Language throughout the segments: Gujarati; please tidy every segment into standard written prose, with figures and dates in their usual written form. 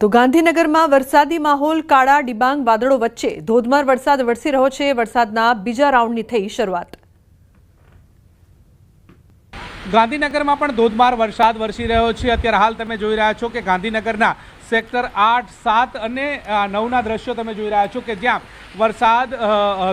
તો ગાંધીનગરમાં વરસાદી માહોલ, કાળા ડિબાંગ વાદળો વચ્ચે ધોધમાર વરસાદ વરસી રહ્યો છે। વરસાદના બીજા રાઉન્ડની થઈ શરૂઆત। ગાંધીનગરમાં પણ ધોધમાર વરસાદ વરસી રહ્યો છે। અત્યારે હાલ તમે જોઈ રહ્યા છો કે ગાંધીનગરના સેક્ટર 8, 7 અને 9ના દ્રશ્યો તમે જોઈ રહ્યા છો કે જ્યાં વરસાદ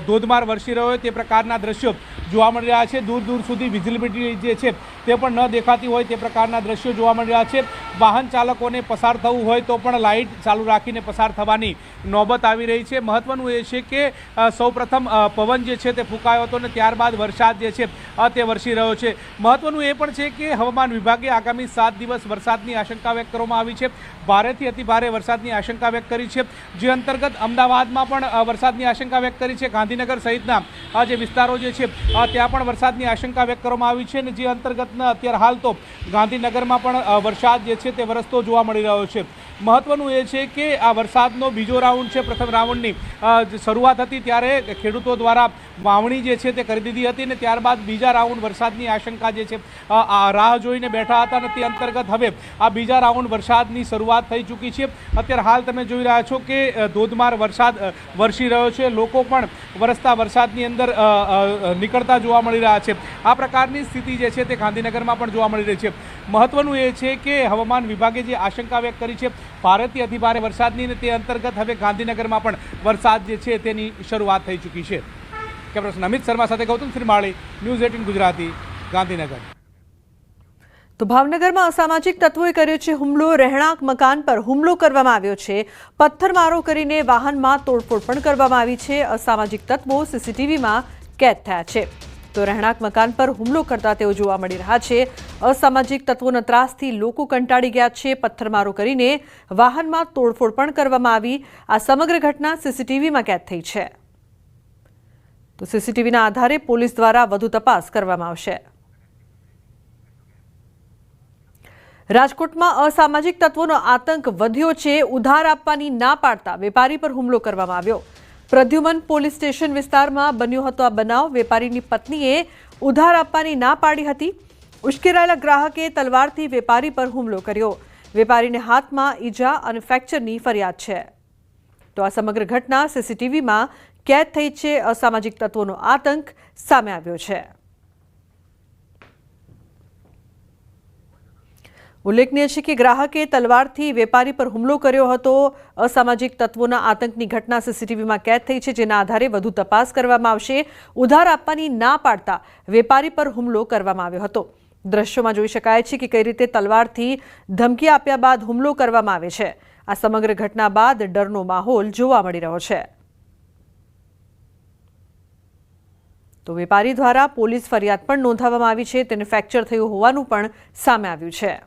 ધોધમાર વરસી રહ્યો હોય તે પ્રકારના દ્રશ્યો જોવા મળી રહ્યા છે। દૂર દૂર સુધી વિઝિબિલિટી જે છે તે પણ ન દેખાતી હોય તે પ્રકારના દ્રશ્યો જોવા મળી રહ્યા છે। વાહન ચાલકોને પસાર થવું હોય તો પણ લાઇટ ચાલુ રાખીને પસાર થવાની નોબત આવી રહી છે। મહત્વનું એ છે કે સૌપ્રથમ પવન જે છે તે ફૂંકાયો હતો અને ત્યારબાદ વરસાદ જે છે તે વરસી રહ્યો છે। મહત્વનું એ પણ છે કે હવામાન વિભાગે આગામી 7 દિવસ વરસાદની આશંકા વ્યક્ત કરવામાં આવી છે। ભારેથી અતિ ભારે વરસાદની આશંકા વ્યક્ત કરી છે, જે અંતર્ગત અમદાવાદમાં પણ વરસાદની આશંકા વ્યક્ત કરી છે। ગાંધીનગર સહિતના જે વિસ્તારો જે છે ત્યાં પણ વરસાદની આશંકા વ્યક્ત કરવામાં આવી છે અને જે અંતર્ગતના અત્યારે હાલ તો ગાંધીનગરમાં પણ વરસાદ જે છે તે વરસતો જોવા મળી રહ્યો છે। મહત્વનું એ છે કે આ વરસાદનો બીજો રાઉન્ડ છે। પ્રથમ રાઉન્ડની શરૂઆત હતી ત્યારે ખેડૂતો દ્વારા વાવણી જે છે તે કરી દીધી હતી અને ત્યારબાદ બીજા રાઉન્ડ વરસાદની આશંકા જે છે રાહ જોઈને બેઠા હતા અને તે અંતર્ગત હવે આ બીજા રાઉન્ડ વરસાદની શરૂઆત થઈ ચૂકી છે। અત્યારે હાલ તમે જોઈ રહ્યા છો કે ધોધમાર વરસાદ વરસી રહ્યો છે। લોકો પણ વરસતા વરસાદની અંદર નીકળતા જોવા મળી રહ્યા છે। આ પ્રકારની સ્થિતિ જે છે તે ગાંધીનગરમાં પણ જોવા મળી રહી છે। મહત્વનું એ છે કે હવામાન વિભાગે જે આશંકા વ્યક્ત કરી છે ભારેથી અતિભારે વરસાદની ને તે અંતર્ગત હવે ગાંધીનગરમાં પણ વરસાદ જે છે તેની શરૂઆત થઈ ચૂકી છે। કેમેરાપર્સન અમિત શર્મા સાથે ગૌતમ શ્રીમાળી, ન્યૂઝ 18 ગુજરાતી, ગાંધીનગર। તો ભાવનગરમાં અસામાજિક તત્વોએ કર્યો છે હુમલો। રહેણાંક મકાન પર હુમલો કરવામાં આવ્યો છે। પથ્થરમારો કરીને વાહનમાં તોડફોડ પણ કરવામાં આવી છે। અસામાજિક તત્વો સીસીટીવીમાં કેદ થયા છે। તો રહેણાંક મકાન પર હુમલો કરતા તેઓ જોવા મળી રહ્યા છે। અસામાજિક તત્વોના ત્રાસથી લોકો કંટાળી ગયા છે। પથ્થરમારો કરીને વાહનમાં તોડફોડ પણ કરવામાં આવી। આ સમગ્ર ઘટના સીસીટીવીમાં કેદ થઈ છે। તો સીસીટીવીના આધારે પોલીસ દ્વારા વધુ તપાસ કરવામાં આવશે। રાજકોટમાં અસામાજિક તત્વોનો આતંક વધ્યો છે। ઉધાર આપવાની ના પાડતા વેપારી પર હુમલો કરવામાં આવ્યો। પ્રદ્યુમન પોલીસ સ્ટેશન વિસ્તારમાં બન્યો હતો આ બનાવ। વેપારીની પત્નીએ ઉધાર આપવાની ના પાડી હતી। ઉશ્કેરાયેલા ગ્રાહકે તલવારથી વેપારી પર હુમલો કર્યો। વેપારીને હાથમાં ઈજા અને ફ્રેક્ચરની ફરિયાદ છે। તો આ સમગ્ર ઘટના સીસીટીવીમાં કેદ થઈ છે। અસામાજિક તત્વોનો આતંક સામે આવ્યો છે। ઉલ્લેખનીય છે કે ગ્રાહકે તલવારથી વેપારી પર હુમલો કર્યો હતો। અસામાજિક તત્વોના આતંકની ઘટના સીસીટીવીમાં કેદ થઈ છે, જેના આધારે વધુ તપાસ કરવામાં આવશે। ઉધાર આપવાની ના પાડતા વેપારી પર હુમલો કરવામાં આવ્યો હતો। દ્રશ્યોમાં જોઈ શકાય છે કે કઈ રીતે તલવારથી ધમકી આપ્યા બાદ હુમલો કરવામાં આવે છે। આ સમગ્ર ઘટના બાદ ડરનો માહોલ જોવા મળી રહ્યો છે। તો વેપારી દ્વારા પોલીસ ફરિયાદ પણ નોંધાવવામાં આવી છે। તેને ફ્રેક્ચર થયું હોવાનું પણ સામે આવ્યું છે।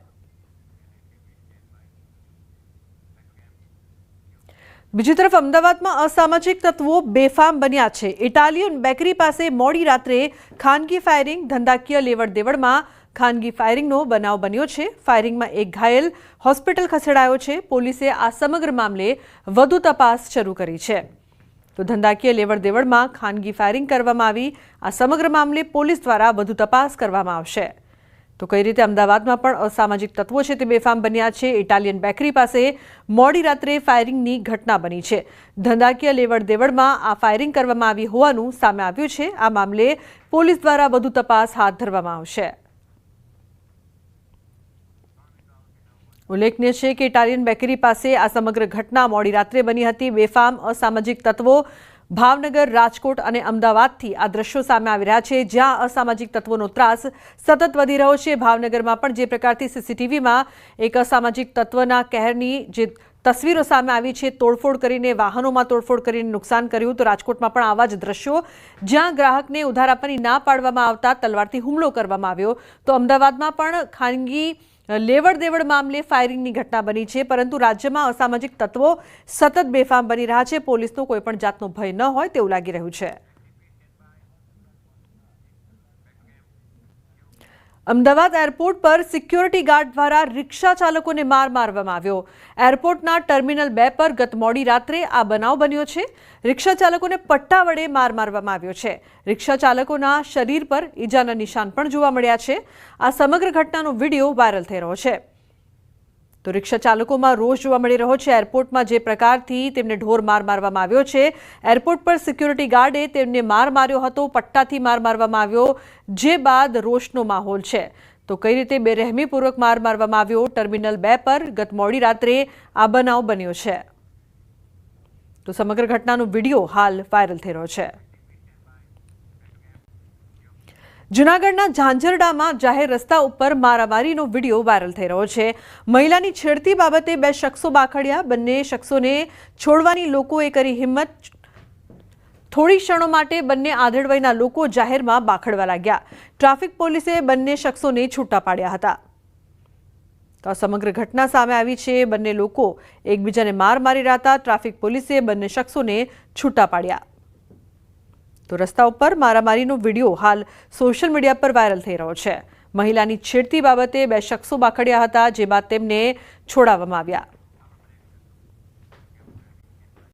બીજી તરફ અમદાવાદમાં અસામાજિક તત્વો બેફામ બન્યા છે। ઇટાલિયન બેકરી પાસે મોડી રાત્રે ખાનગી ફાયરિંગ, ધંધાકીય લેવડ દેવડમાં ખાનગી ફાયરિંગનો બનાવ બન્યો છે। ફાયરિંગમાં એક ઘાયલ હોસ્પિટલ ખસેડાયો છે। પોલીસે આ સમગ્ર મામલે વધુ તપાસ શરૂ કરી છે। તો ધંધાકીય લેવડ દેવડમાં ખાનગી ફાયરિંગ કરવામાં આવી। આ સમગ્ર મામલે પોલીસ દ્વારા વધુ તપાસ કરવામાં આવશે। તો કઈ રીતે અમદાવાદમાં પણ અસામાજિક તત્વો છે તે બેફામ બન્યા છે। ઇટાલિયન બેકરી પાસે મોડી રાત્રે ફાયરિંગની ઘટના બની છે। ધંધાકીય લેવડ દેવડમાં આ ફાયરિંગ કરવામાં આવી હોવાનું સામે આવ્યું છે। આ મામલે પોલીસ દ્વારા વધુ તપાસ હાથ ધરવામાં આવશે। ઉલ્લેખનીય છે કે ઇટાલિયન બેકરી પાસે આ સમગ્ર ઘટના મોડી રાત્રે બની હતી। બેફામ અસામાજિક તત્વો ભાવનગર, રાજકોટ અને અમદાવાદથી આ દ્રશ્યો સામે આવી રહ્યા છે, જ્યાં અસામાજિક તત્વોનો ત્રાસ સતત વધી રહ્યો છે। ભાવનગરમાં પણ જે પ્રકારથી સીસીટીવીમાં એક અસામાજિક તત્વના કહેરની જે તસવીરો સામે આવી છે, તોડફોડ કરીને વાહનોમાં તોડફોડ કરીને નુકસાન કર્યું, તો રાજકોટમાં પણ આવા જ દ્રશ્યો જ્યાં ગ્રાહકને ઉધાર આપવાની ના પાડવામાં આવતા તલવારથી હુમલો કરવામાં આવ્યો। તો અમદાવાદમાં પણ ખાનગી લેવડ દેવડ મામલે ફાયરિંગની ઘટના બની છે, પરંતુ રાજ્યમાં અસામાજિક તત્વો સતત બેફામ બની રહ્યા છે। પોલીસનો કોઈ પણ જાતનો ભય ન હોય તેવું લાગી રહ્યું છે। અમદાવાદ એરપોર્ટ પર સિક્યોરિટી ગાર્ડ દ્વારા રિક્ષા ચાલકોને માર મારવામાં આવ્યો। એરપોર્ટના ટર્મિનલ 2 પર ગત મોડી રાત્રે આ બનાવ બન્યો છે। રિક્ષા ચાલકોને પટ્ટા વડે માર મારવામાં આવ્યો છે। રિક્ષા ચાલકોના શરીર પર ઈજાના નિશાન પણ જોવા મળ્યા છે। આ સમગ્ર ઘટનાનો વિડીયો વાયરલ થઈ રહ્યો છે। તો રિક્ષા ચાલકોમાં રોષ જોવા મળી રહ્યો છે। એરપોર્ટમાં જે પ્રકારથી તેમને ઢોર માર મારવામાં આવ્યો છે, એરપોર્ટ પર સિક્યુરિટી ગાર્ડે તેમને માર માર્યો હતો, પટ્ટાથી માર મારવામાં આવ્યો, જે બાદ રોષનો માહોલ છે। તો કઈ રીતે બેરહેમીપૂર્વક માર મારવામાં આવ્યો, ટર્મિનલ 2 પર ગત મોડી રાત્રે આ બનાવ બન્યો છે। તો સમગ્ર ઘટનાનો વિડીયો હાલ વાયરલ થઈ રહ્યો છે। જૂનાગઢના ઝાંઝરડામાં જાહેર રસ્તા ઉપર મારામારીનો વિડીયો વાયરલ થઈ રહ્યો છે। મહિલાની છેડતી બાબતે 2 શખ્સો બાખડ્યા। બંને શખ્સોને છોડવાની લોકોએ કરી હિંમત। થોડી ક્ષણો માટે બંને આધેડ વયના લોકો જાહેરમાં બાખડવા લાગ્યા। ટ્રાફિક પોલીસે બંને શખ્સોને છૂટા પાડ્યા હતા। તો આ સમગ્ર ઘટના સામે આવી છે। બંને લોકો એકબીજાને માર મારી રહ્યા હતા। ટ્રાફિક પોલીસે બંને શખ્સોને છૂટા પાડ્યા। તો રસ્તા ઉપર મારામારીનો વિડીયો હાલ સોશિયલ મીડિયા પર વાયરલ થઈ રહ્યો છે। મહિલાની છેડતી બાબતે 2 શખ્સો બાખડ્યા હતા, જે બાદ તેમને છોડાવવામાં આવ્યા।